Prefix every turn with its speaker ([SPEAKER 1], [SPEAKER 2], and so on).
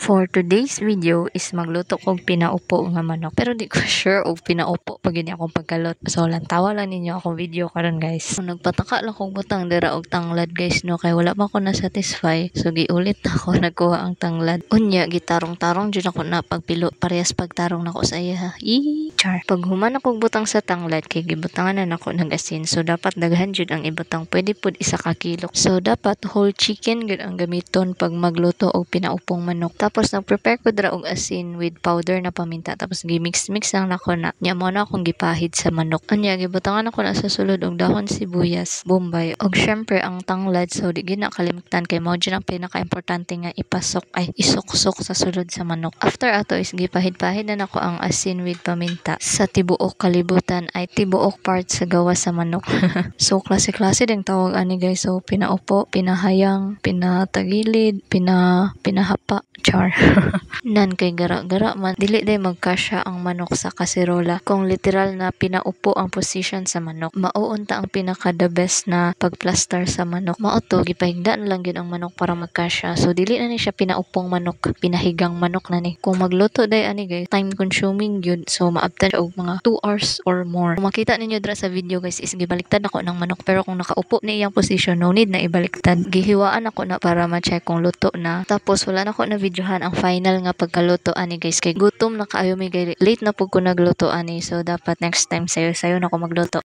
[SPEAKER 1] For today's video is magluto kog pinaupo nga manok. Pero di ko sure og pinaupo pag yun akong pagkalot. So lantawa lang ninyo akong video karon guys. So, nagpataka lang kog butang dira og tanglad guys no kay wala pa ko na satisfy. So giulit ako nagkuha ang tanglad. Unya gitarong-tarong jud ako na pagpilo. Parehas pagtarong nako sa iya ha. Char. Pag human akong butang sa tanglad kay gibutangan na nako ng asin. So dapat daghan jud ang ibutang. Pwede pud isa ka kilo. So dapat whole chicken gud ang gamiton pag magluto og pinaupong manok. Tapos nag-prepare ko dra og asin with powder na paminta. Tapos gimix-mix lang nako na. Nya mo na akong gipahid sa manok. Anya gibutangan ako na sa sulod og dahon sibuyas, bombay og syempre ang tanglad. So di gina kalimutan kay mao jud ang pinaka-importante nga isuksok sa sulod sa manok. After ato is gipahid-pahid na nako ang asin with paminta sa tibuok kalibutan ay tibuok part sa gawa sa manok. So klase-klase ding tawag ani guys. So pinaupo, pinahayang, pinatagilid, pinahapa, char. Nan kay gara-gara man dili day magkasya ang manok sa kaserola kung literal na pinaupo ang position sa manok. Mauunta ang pinaka the best na pagplaster sa manok. Mao to gipahigda na lang gyud ang manok para magkasya. So dili na ni siya pinaupong manok, pinahigang manok na ni. Kung magluto day ani guys, time consuming gyud. So maabtan og mga 2 hours or more. Kung makita ninyo dra sa video guys is gibaliktad ako ng manok pero kung nakaupo ni iyang position no need na ibaliktad. Gihiwaan ako na para ma-check kung luto na. Tapos wala na ko na videohan ang final nga pagkaluto ani guys kay gutom na kaayo mi late na pud ko nagluto ani. So dapat next time sayo na ko magluto.